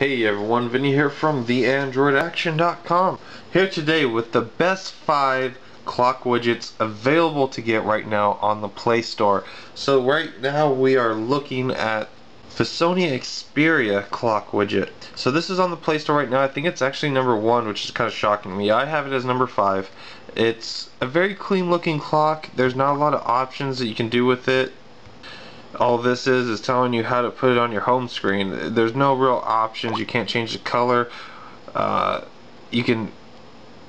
Hey everyone, Vinny here from theandroidaction.com. Here today with the best 5 clock widgets available to get right now on the Play Store. So right now we are looking at the Sony Xperia clock widget. So this is on the Play Store right now. I think it's actually number 1, which is kind of shocking to me. I have it as number 5. It's a very clean looking clock. There's not a lot of options that you can do with it. All this is telling you how to put it on your home screen. There's no real options. You can't change the color. You can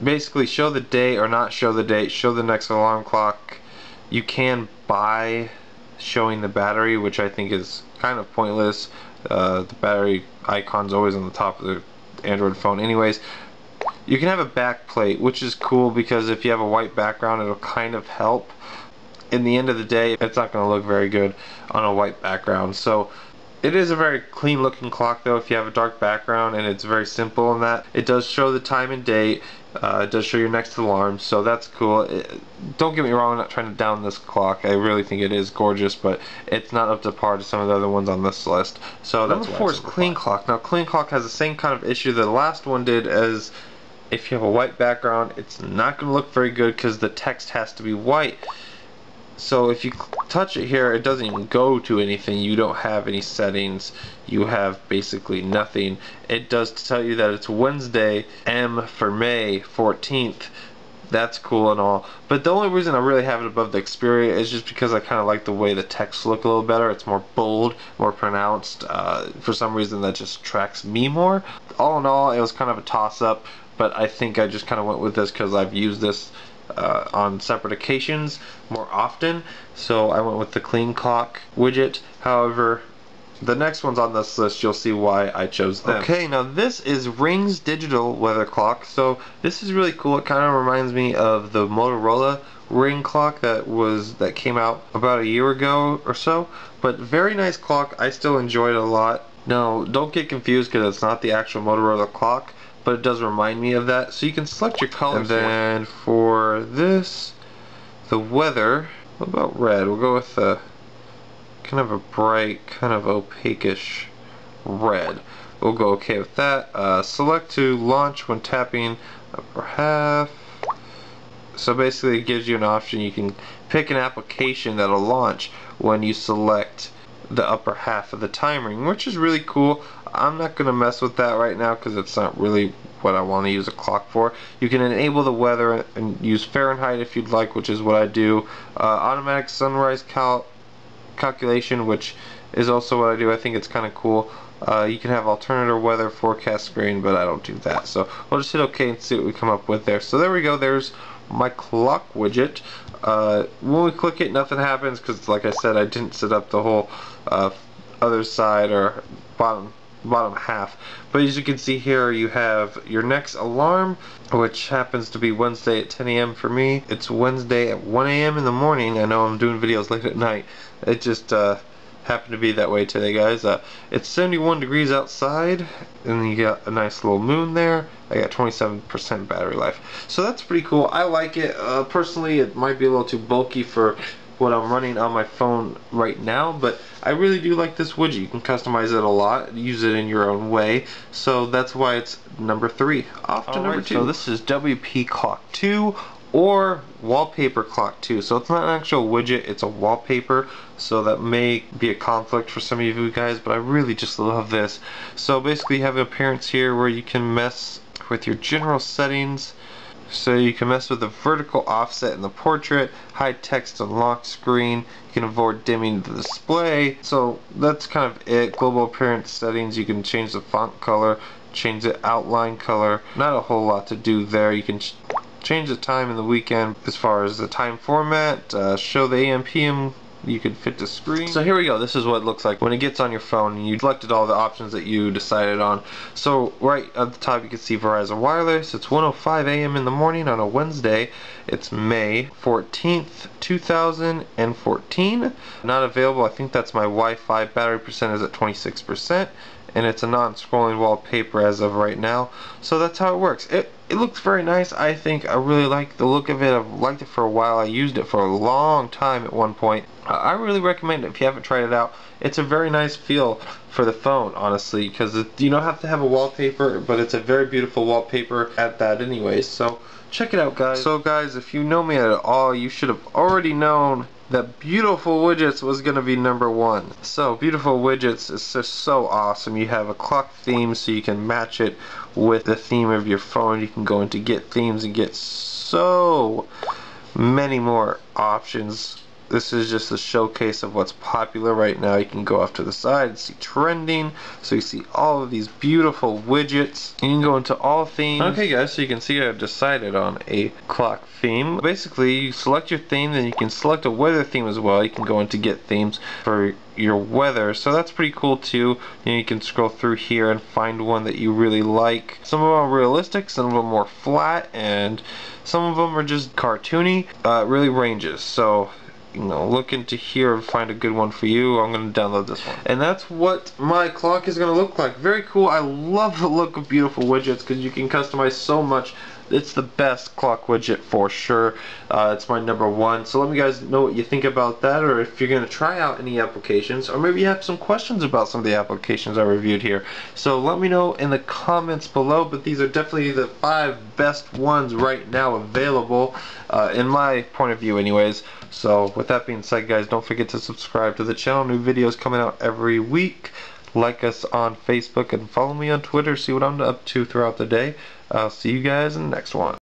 basically show the date or not show the date, show the next alarm clock. You can buy showing the battery, which I think is kind of pointless. The battery icon's always on the top of the Android phone anyways. You can have a back plate, which is cool because if you have a white background it'll kind of help. In the end of the day, it's not going to look very good on a white background. So it is a very clean looking clock though if you have a dark background, and it's very simple in that it does show the time and date. It does show your next alarm, so that's cool. Don't get me wrong, I'm not trying to down this clock. I really think it is gorgeous, but it's not up to par to some of the other ones on this list. So that's number 4 is Clean Clock. Now Clean Clock has the same kind of issue that the last one did, as if you have a white background it's not going to look very good because the text has to be white. So if you touch it here, it doesn't even go to anything. You don't have any settings. You have basically nothing. It does tell you that it's Wednesday, M for May 14th. That's cool and all. But the only reason I really have it above the Xperia is just because I kind of like the way the text look a little better. It's more bold, more pronounced. For some reason that just attracts me more. All in all, it was kind of a toss-up, but I think I just kind of went with this because I've used this on separate occasions more often, so I went with the Clean Clock widget. However, the next ones on this list, you'll see why I chose them. Okay, now this is Ring's digital weather clock. So this is really cool. It kind of reminds me of the Motorola Ring clock that came out about a year ago or so, but very nice clock. I still enjoy it a lot. Now don't get confused because it's not the actual Motorola clock, but it does remind me of that. So you can select your color. And then for this, the weather, what about red? We'll go with a kind of a bright, kind of opaque-ish red. We'll go okay with that. Select to launch when tapping upper half. So basically it gives you an option. You can pick an application that'll launch when you select the upper half of the time ring, which is really cool. I'm not going to mess with that right now because it's not really what I want to use a clock for. You can enable the weather and use Fahrenheit if you'd like, which is what I do. Automatic sunrise calculation, which is also what I do. I think it's kind of cool. You can have alternative weather forecast screen, but I don't do that. So we'll just hit OK and see what we come up with there. So there we go. There's my clock widget. When we click it, nothing happens because, like I said, I didn't set up the whole other side or bottom half. But as you can see here, you have your next alarm, which happens to be Wednesday at 10 a.m. for me. It's Wednesday at 1 a.m. in the morning. I know I'm doing videos late at night. It just happened to be that way today, guys. It's 71 degrees outside, and you got a nice little moon there. I got 27% battery life. So that's pretty cool. I like it. Personally, it might be a little too bulky for what I'm running on my phone right now, but I really do like this widget. You can customize it a lot, use it in your own way, so that's why it's number 3. Off to number 2. So this is WP Clock 2 or Wallpaper Clock 2. So it's not an actual widget, it's a wallpaper, so that may be a conflict for some of you guys, but I really just love this. So basically you have an appearance here where you can mess with your general settings. So you can mess with the vertical offset in the portrait, hide text on lock screen, you can avoid dimming the display. So that's kind of it. Global appearance settings, you can change the font color, change the outline color. Not a whole lot to do there. You can change the time in the weekend as far as the time format, show the AM PM. You can fit the screen. So here we go. This is what it looks like when it gets on your phone and you selected all the options that you decided on. So right at the top you can see Verizon Wireless. It's 1:05 a.m. in the morning on a Wednesday. It's May 14th, 2014. Not available. I think that's my Wi-Fi. Battery percent is at 26%. And it's a non-scrolling wallpaper as of right now. So that's how it works. It looks very nice. I think I really like the look of it. I've liked it for a while. I used it for a long time at one point. I really recommend it if you haven't tried it out. It's a very nice feel for the phone, honestly, because you don't have to have a wallpaper, but it's a very beautiful wallpaper at that anyways. So check it out, guys. So guys, if you know me at all, you should have already known that Beautiful Widgets was going to be #1. So Beautiful Widgets is just so awesome. You have a clock theme, so you can match it with the theme of your phone. You can go into Get Themes and get so many more options. This is just a showcase of what's popular right now. You can go off to the side and see trending, so you see all of these beautiful widgets. You can go into all themes. Okay guys, so you can see I've decided on a clock theme. Basically, you select your theme, then you can select a weather theme as well. You can go into Get Themes for your weather, so that's pretty cool too. You can scroll through here and find one that you really like. Some of them are realistic, some of them are more flat, and some of them are just cartoony. It really ranges, so look into here and find a good one for you. I'm going to download this one. And that's what my clock is going to look like. Very cool. I love the look of Beautiful Widgets because you can customize so much. It's the best clock widget for sure. It's my #1. So let me guys know what you think about that, or if you're going to try out any applications, or maybe you have some questions about some of the applications I reviewed here. So let me know in the comments below, but these are definitely the 5 best ones right now available, in my point of view anyways. So with that being said, guys, don't forget to subscribe to the channel. New videos coming out every week. Like us on Facebook and follow me on Twitter. See what I'm up to throughout the day. I'll see you guys in the next one.